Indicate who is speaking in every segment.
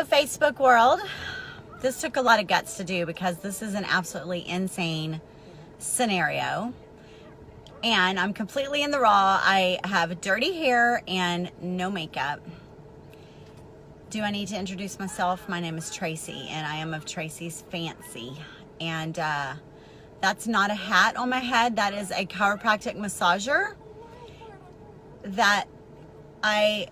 Speaker 1: Hello, Facebook world. This took a lot of guts to do because this is an absolutely insane scenario. And I'm completely in the raw. I have dirty hair and no makeup. Do I need to introduce myself? My name is Tracy, and I am of Tracy's Fancy. And that's not a hat on my head. That is a chiropractic massager that I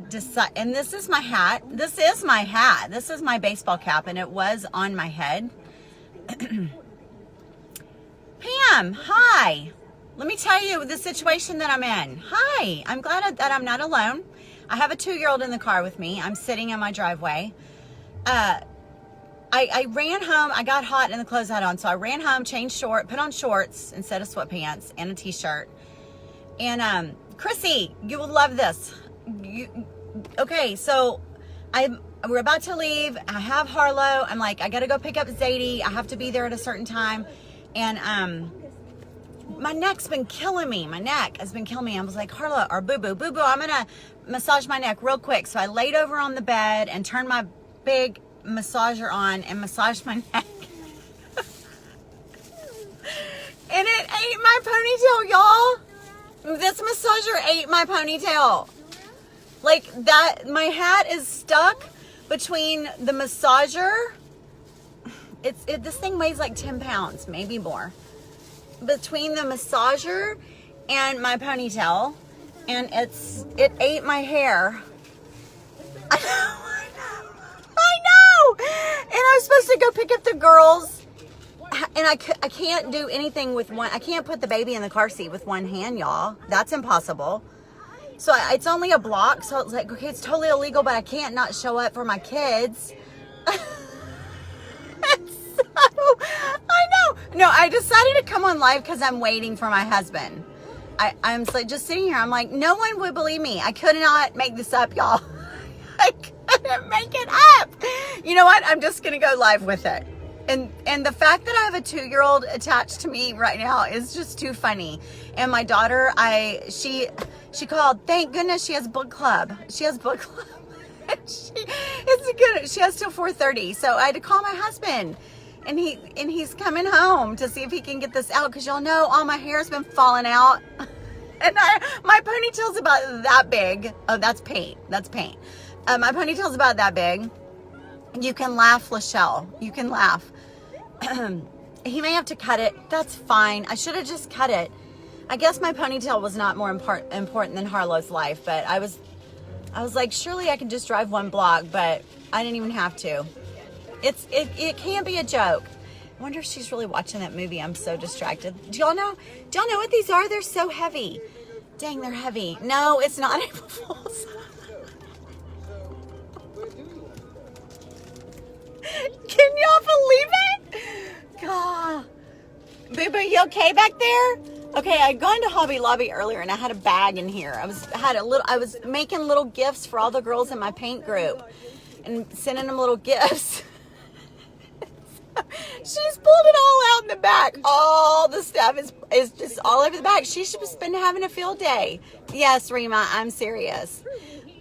Speaker 1: decide, and this is my hat. This is my hat. This is my baseball cap, and it was on my head. Pam, hi. Let me tell you the situation that I'm in. Hi, I'm glad that I'm not alone. I have a 2-year-old in the car with me. I'm sitting in my driveway. I ran home. I got hot in the clothes I had on, so I ran home, put on shorts instead of sweatpants and a t-shirt. And Chrissy, you will love this. Okay, so we're about to leave. I have Harlow. I'm like, I gotta go pick up Zadie. I have to be there at a certain time. And my neck's been killing me. My neck has been killing me. I was like, Harlow, or Boo-Boo, I'm gonna massage my neck real quick. So I laid over on the bed and turned my big massager on and massaged my neck. And it ate my ponytail, y'all. This massager ate my ponytail. Like that, my hat is stuck between the massager. This thing weighs like 10 pounds, maybe more. Between the massager and my ponytail, and it ate my hair. I know. And I was supposed to go pick up the girls, and I can't do anything with one. I can't put the baby in the car seat with one hand, y'all. That's impossible. So it's only a block. So it's like, okay, it's totally illegal, but I can't not show up for my kids. I know. No, I decided to come on live because I'm waiting for my husband. I'm like just sitting here. I'm like, no one would believe me. I could not make this up, y'all. I couldn't make it up. You know what? I'm just going to go live with it. And the fact that I have a 2-year-old attached to me right now is just too funny. And my daughter, she called. Thank goodness she has book club. She has book club. She has till 4:30. So I had to call my husband. And he's coming home to see if he can get this out, because y'all know all my hair's been falling out. And my ponytail's about that big. Oh, that's paint. That's paint. My ponytail's about that big. You can laugh, Lachelle. You can laugh. He may have to cut it. That's fine. I should have just cut it. I guess my ponytail was not more important than Harlow's life, but I was like, surely I can just drive 1 block, but I didn't even have to. It can't be a joke. I wonder if she's really watching that movie. I'm so distracted. Do y'all know what these are? They're so heavy. Dang, they're heavy. No, it's not April Fool's. Can y'all believe it? God. Boo-Boo, you okay back there? Okay, I'd gone to Hobby Lobby earlier and I had a bag in here. I was making little gifts for all the girls in my paint group and sending them little gifts. She's pulled it all out in the back. All the stuff is just all over the back. She's just been having a field day. Yes, Rima, I'm serious.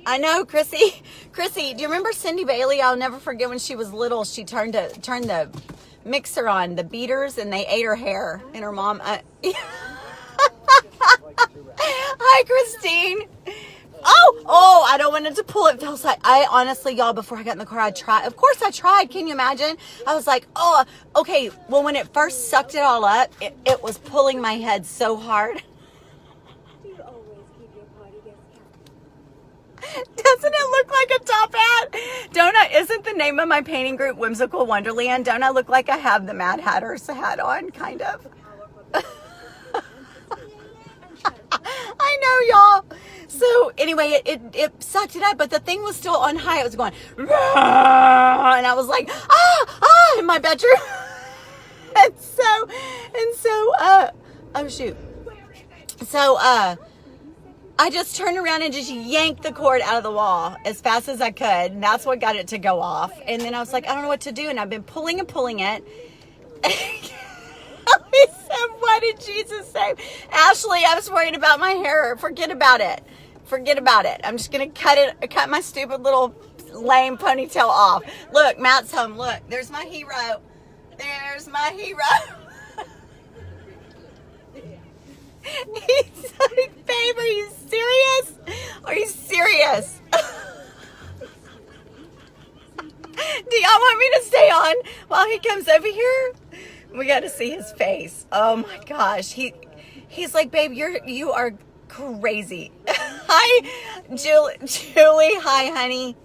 Speaker 1: I know, Chrissy. Chrissy, do you remember Cindy Bailey? I'll never forget when she was little. She turned the mixer on, the beaters, and they ate her hair. And her mom. Hi, Christine. Oh, I don't want it to pull. It feels like, I honestly, y'all, before I got in the car, I tried. Of course I tried. Can you imagine? I was like, oh, okay. Well, when it first sucked it all up, it was pulling my head so hard. Doesn't it look like a top hat? Isn't the name of my painting group Whimsical Wonderland? Don't I look like I have the Mad Hatter's hat on, kind of? I know, y'all. So anyway, it sucked it up, but the thing was still on high. It was going, and I was like, in my bedroom. and so, oh shoot. So, I just turned around and just yanked the cord out of the wall as fast as I could. And that's what got it to go off. And then I was like, I don't know what to do. And I've been pulling it. He said, what did Jesus say? Ashley, I was worried about my hair. Forget about it. I'm just going to cut my stupid little lame ponytail off. Look, Matt's home. Look, there's my hero. There's my hero. He's like, babe, are you serious? Are you serious? Do y'all want me to stay on while he comes over here? We got to see his face. Oh my gosh. He's like, babe, you are crazy. Hi, Julie. Hi, honey.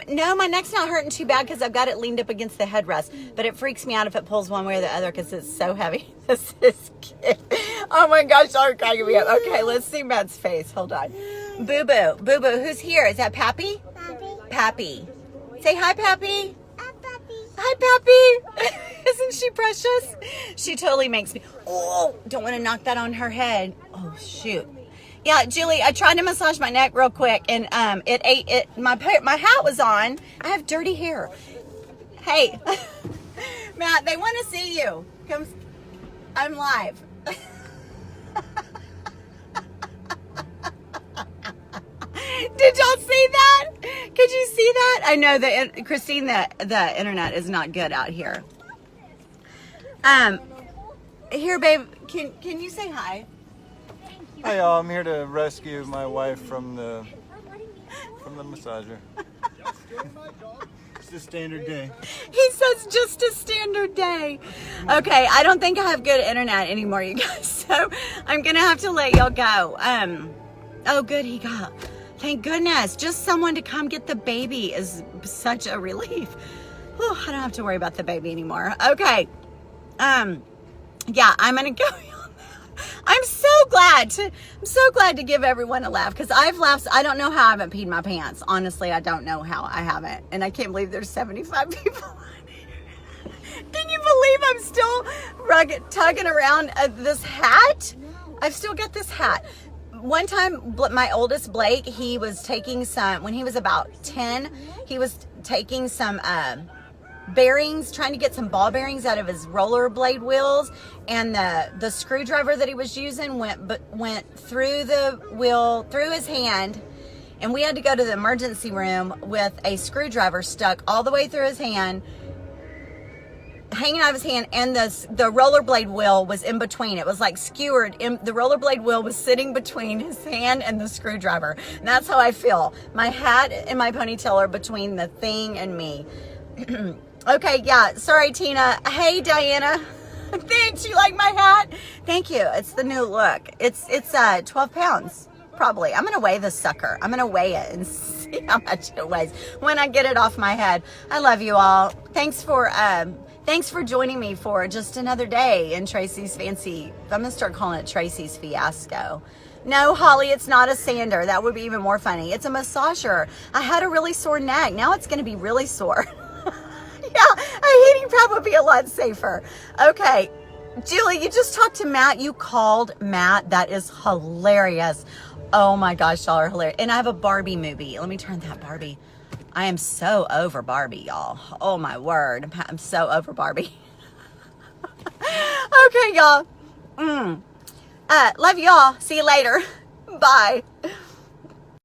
Speaker 1: No, my neck's not hurting too bad because I've got it leaned up against the headrest, but it freaks me out if it pulls one way or the other because it's so heavy. This is cute. Oh my gosh, y'all are cracking me up. Okay, let's see Matt's face. Hold on. Boo Boo. Boo Boo, who's here? Is that Pappy? Pappy. Say hi, Pappy. Hi, Pappy. Isn't she precious? She totally makes me, oh, don't want to knock that on her head. Oh, shoot. Yeah, Julie, I tried to massage my neck real quick, and it ate it. My hat was on. I have dirty hair. Hey, Matt, they want to see you. Come, I'm live. Did y'all see that? Could you see that? I know that Christine, the internet is not good out here. Here, babe, can you say hi?
Speaker 2: Hi y'all, I'm here to rescue my wife from the massager. It's a standard day.
Speaker 1: He says just a standard day. Okay, I don't think I have good internet anymore, you guys. So I'm gonna have to let y'all go. Oh good, he got. Thank goodness. Just someone to come get the baby is such a relief. Whew, I don't have to worry about the baby anymore. Okay. Yeah, I'm gonna go. I'm so glad to give everyone a laugh because I've laughed. I don't know how I haven't peed my pants. Honestly, I don't know how I haven't. And I can't believe there's 75 people on here. Can you believe I'm still tugging around this hat? I've still got this hat. One time, my oldest Blake, he was taking some, when he was about 10, he was taking some bearings, trying to get some ball bearings out of his rollerblade wheels, and the screwdriver that he was using went through the wheel, through his hand, and we had to go to the emergency room with a screwdriver stuck all the way through his hand, hanging out of his hand, and the rollerblade wheel was in between. It was like skewered. The rollerblade wheel was sitting between his hand and the screwdriver. And that's how I feel. My hat and my ponytail are between the thing and me. Okay, yeah. Sorry, Tina. Hey, Diana. Thanks. You like my hat? Thank you. It's the new look. It's 12 pounds. Probably. I'm going to weigh this sucker. I'm going to weigh it and see how much it weighs when I get it off my head. I love you all. Thanks for joining me for just another day in Tracy's fancy. I'm going to start calling it Tracy's fiasco. No, Holly, it's not a sander. That would be even more funny. It's a massager. I had a really sore neck. Now it's going to be really sore. Yeah, a heating pad would be a lot safer. Okay. Julie, you just talked to Matt. You called Matt. That is hilarious. Oh my gosh, y'all are hilarious. And I have a Barbie movie. Let me turn that Barbie. I am so over Barbie, y'all. Oh my word. I'm so over Barbie. Okay, y'all. Love y'all. See you later. Bye.